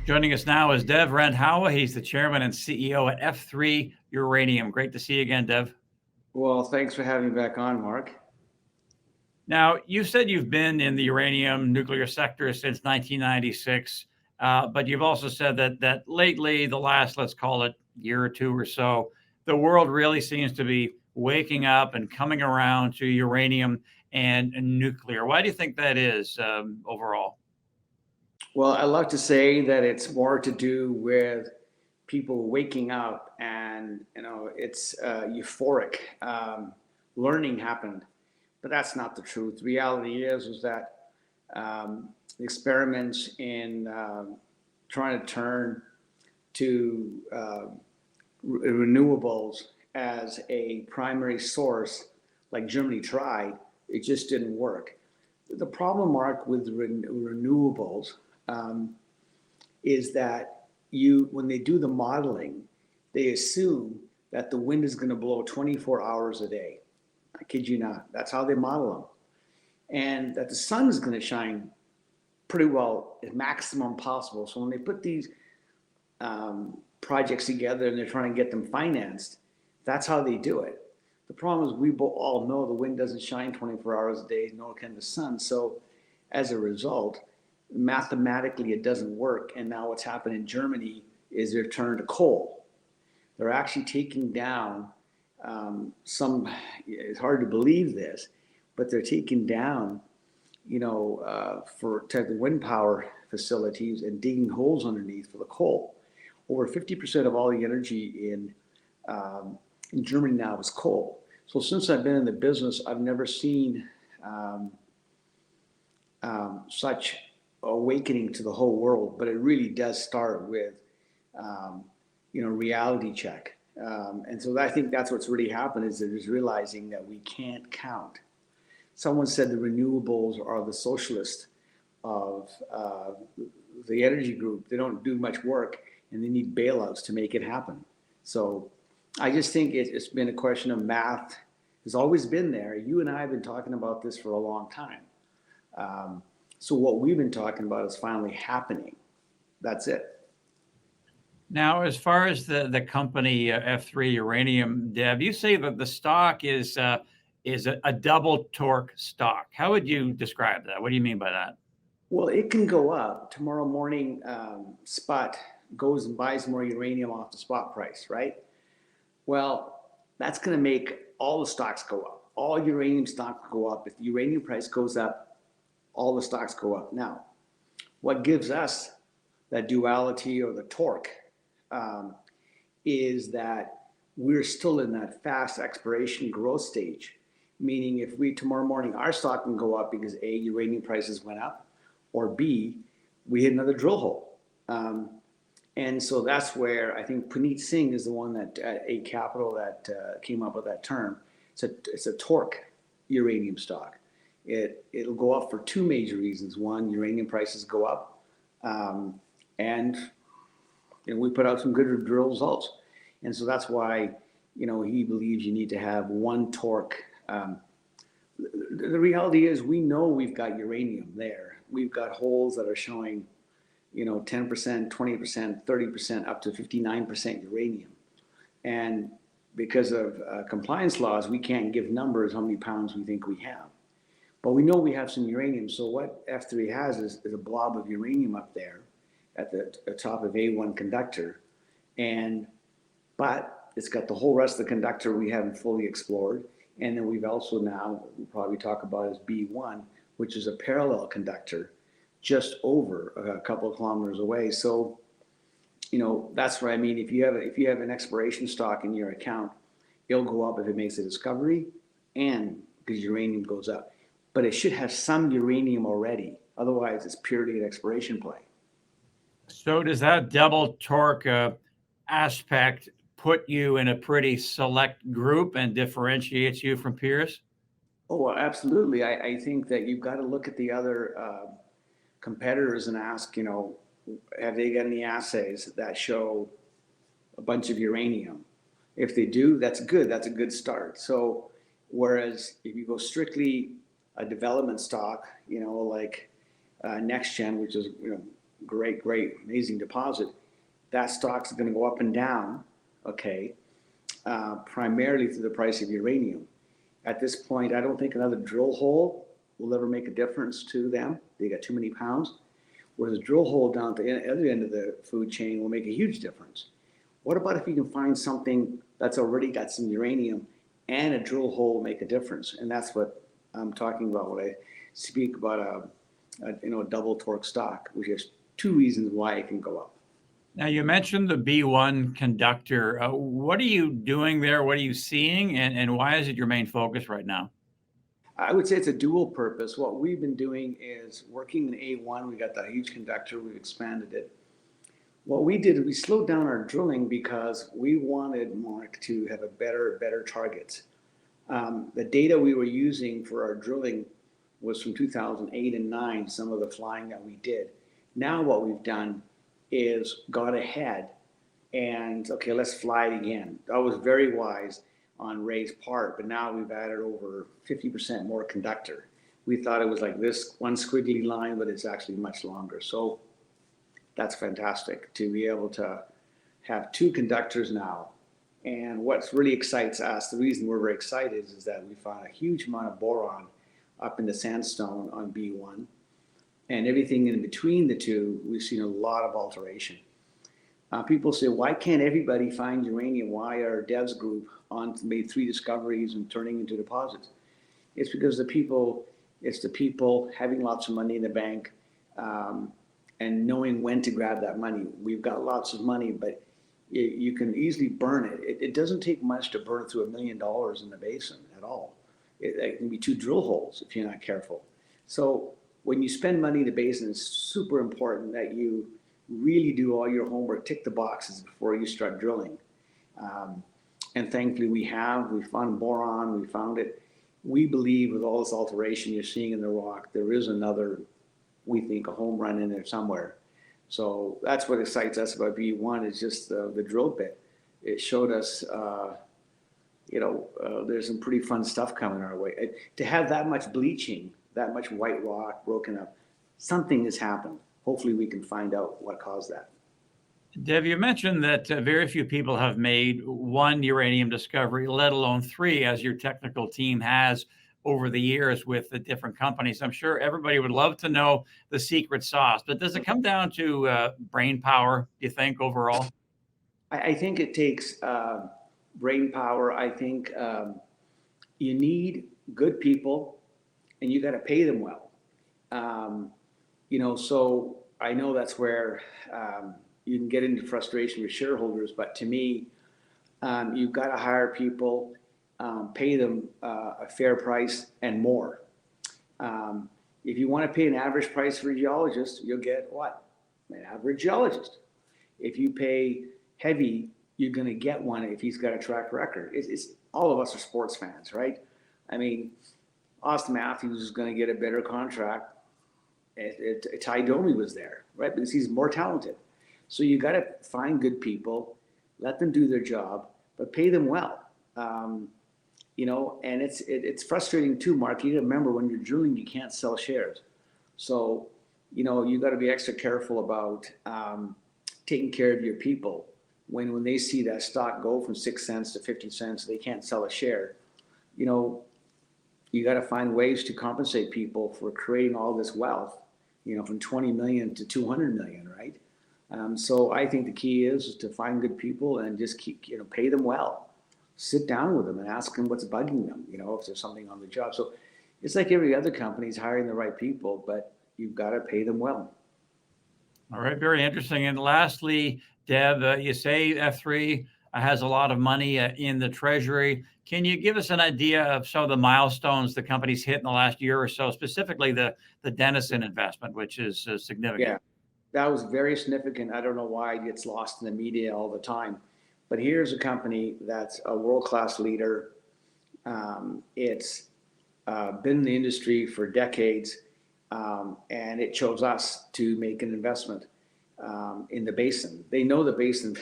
Joining us now is Dev Randhawa. He's the chairman and CEO at F3 Uranium. Great to see you again, Dev. Well, thanks for having me back on, Mark. Now, you said you've been in the uranium nuclear sector since 1996, but you've also said that lately, the last, let's call it year or two or so, the world really seems to be waking up and coming around to uranium and nuclear. Why do you think that is overall? Well, I love to say that it's more to do with people waking up and, it's euphoric. Learning happened, but that's not the truth. The reality is that the experiments in trying to turn to renewables as a primary source, like Germany tried, it just didn't work. The problem, Mark, with renewables is that when they do the modeling, they assume that the wind is going to blow 24 hours a day. I kid you not. That's how they model them. And that the sun is going to shine pretty well at maximum possible. So when they put these projects together and they're trying to get them financed, that's how they do it. The problem is we all know the wind doesn't shine 24 hours a day, nor can the sun. So as a result, mathematically it doesn't work. And now what's happened in Germany is they're turned to coal. They're actually taking down it's hard to believe this, but they're taking down, for type of wind power facilities and digging holes underneath for the coal. Over 50% of all the energy in Germany now is coal. So since I've been in the business, I've never seen such awakening to the whole world, but it really does start with, reality check. And so I think that's what's really happened is they're just realizing that we can't count. Someone said the renewables are the socialists of the energy group. They don't do much work and they need bailouts to make it happen. So I just think it's been a question of math. It's always been there. You and I have been talking about this for a long time. So what we've been talking about is finally happening. That's it. Now, as far as the company F3 Uranium, Deb, you say that the stock is a double torque stock. How would you describe that? What do you mean by that? Well, it can go up. Tomorrow morning, spot goes and buys more uranium off the spot price, right? Well, that's going to make all the stocks go up. All uranium stocks go up. If the uranium price goes up, all the stocks go up. Now, what gives us that duality or the torque is that we're still in that fast exploration growth stage. Meaning if tomorrow morning, our stock can go up because A, uranium prices went up, or B, we hit another drill hole. And so that's where I think Puneet Singh is the one that A Capital that came up with that term. It's a torque uranium stock. It'll go up for two major reasons. One, uranium prices go up, and we put out some good drill results. And so that's why he believes you need to have one torque. The reality is we know we've got uranium there. We've got holes that are showing 10%, 20%, 30%, up to 59% uranium. And because of compliance laws, we can't give numbers how many pounds we think we have. But we know we have some uranium. So what F3 has is a blob of uranium up there at the top of A1 conductor. But it's got the whole rest of the conductor we haven't fully explored. And then we've also now, we'll probably talk about as B1, which is a parallel conductor just over a couple of kilometers away. So, that's what I mean. If you have an exploration stock in your account, it'll go up if it makes a discovery and because uranium goes up. But it should have some uranium already. Otherwise, it's purely an exploration play. So does that double torque aspect put you in a pretty select group and differentiates you from peers? Oh, absolutely. I think that you've got to look at the other competitors and ask, have they got any assays that show a bunch of uranium? If they do, that's good. That's a good start. So whereas if you go strictly a development stock, like NextGen, which is great, amazing deposit. That stock's going to go up and down, okay, primarily through the price of uranium. At this point, I don't think another drill hole will ever make a difference to them. They got too many pounds. Whereas a drill hole down at the other end of the food chain will make a huge difference. What about if you can find something that's already got some uranium and a drill hole will make a difference? And that's what I'm talking about when I speak about a double torque stock, which has two reasons why it can go up. Now, you mentioned the B1 conductor. What are you doing there? What are you seeing? And why is it your main focus right now? I would say it's a dual purpose. What we've been doing is working in A1. We got that huge conductor. We've expanded it. What we did is we slowed down our drilling because we wanted Mark to have a better targets. The data we were using for our drilling was from 2008 and 9, some of the flying that we did. Now what we've done is got ahead and, okay, let's fly it again. That was very wise on Ray's part, but now we've added over 50% more conductor. We thought it was like this one squiggly line, but it's actually much longer. So that's fantastic to be able to have two conductors now. And what really excites us, the reason we're very excited is that we found a huge amount of boron up in the sandstone on B1. And everything in between the two, we've seen a lot of alteration. People say, why can't everybody find uranium? Why are Dev's group made 3 discoveries and turning into deposits? It's because the people having lots of money in the bank and knowing when to grab that money. We've got lots of money, but you can easily burn it. It doesn't take much to burn through $1 million in the basin at all. It can be 2 drill holes if you're not careful. So when you spend money in the basin, it's super important that you really do all your homework, tick the boxes before you start drilling. And thankfully we found boron, we found it. We believe with all this alteration you're seeing in the rock, there is another, we think, a home run in there somewhere. So that's what excites us about B1 is just the drill bit. It showed us, there's some pretty fun stuff coming our way. To have that much bleaching, that much white rock broken up, something has happened. Hopefully we can find out what caused that. Dev, you mentioned that very few people have made 1 uranium discovery, let alone 3, as your technical team has over the years with the different companies. I'm sure everybody would love to know the secret sauce, but does it come down to brain power, do you think, overall? I think it takes brain power. I think you need good people and you got to pay them well. So I know that's where you can get into frustration with shareholders, but to me, you've got to hire people, pay them a fair price and more. If you want to pay an average price for a geologist, you'll get what? An average geologist. If you pay heavy, you're going to get one if he's got a track record. It's all of us are sports fans, right? I mean, Austin Matthews is going to get a better contract. Ty Domi was there, right? Because he's more talented. So you got to find good people, let them do their job, but pay them well. And it's frustrating too, Mark. You got to remember when you're drilling, you can't sell shares. So, you got to be extra careful about taking care of your people. When they see that stock go from 6 cents to 50 cents, they can't sell a share. You got to find ways to compensate people for creating all this wealth, from 20 million to 200 million, right? So I think the key is to find good people and just keep, pay them well. Sit down with them and ask them what's bugging them, if there's something on the job. So it's like every other company is hiring the right people, but you've got to pay them well. All right, very interesting. And lastly, Dev, you say F3 has a lot of money in the treasury. Can you give us an idea of some of the milestones the company's hit in the last year or so, specifically the Denison investment, which is significant? Yeah, that was very significant. I don't know why it gets lost in the media all the time, but here's a company that's a world-class leader. It's been in the industry for decades, and it chose us to make an investment in the basin. They know the basin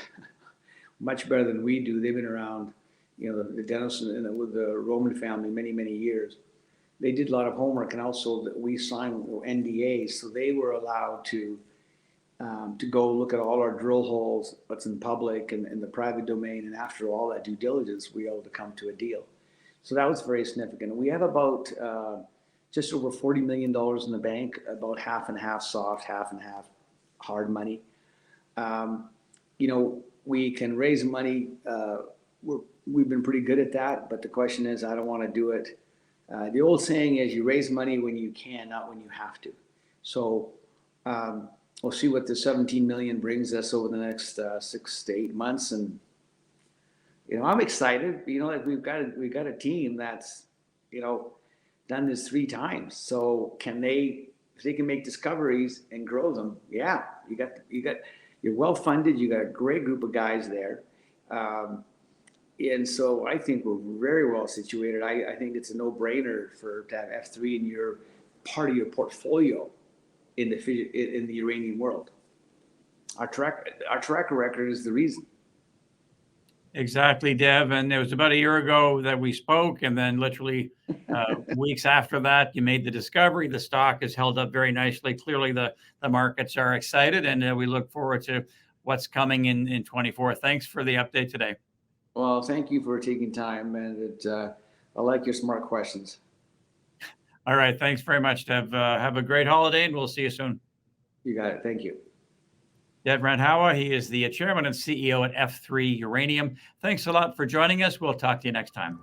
much better than we do. They've been around, the Denison with the Roman family many, many years. They did a lot of homework, and also that we signed NDAs, so they were allowed to to go look at all our drill holes, what's in public and in the private domain. And after all that due diligence, we were able to come to a deal. So that was very significant. We have about just over $40 million in the bank, about half and half soft, half and half hard money. We can raise money. We've been pretty good at that, but the question is, I don't want to do it. The old saying is, you raise money when you can, not when you have to. So we'll see what the 17 million brings us over the next 6 to 8 months, and I'm excited. Like we've got a team that's done this 3 times. So if they can make discoveries and grow them, yeah, you're well funded. You got a great group of guys there. And so I think we're very well situated. I think it's a no-brainer to have F3 in your part of your portfolio in the uranium world. Our track record is the reason. Exactly, Dev. And it was about a year ago that we spoke, and then literally weeks after that, you made the discovery. The stock has held up very nicely. Clearly, the markets are excited, and we look forward to what's coming in 24. Thanks for the update today. Well, thank you for taking time, and I like your smart questions. All right. Thanks very much, Dev. Have a great holiday, and we'll see you soon. You got it. Thank you. Dev Randhawa, he is the chairman and CEO at F3 Uranium. Thanks a lot for joining us. We'll talk to you next time.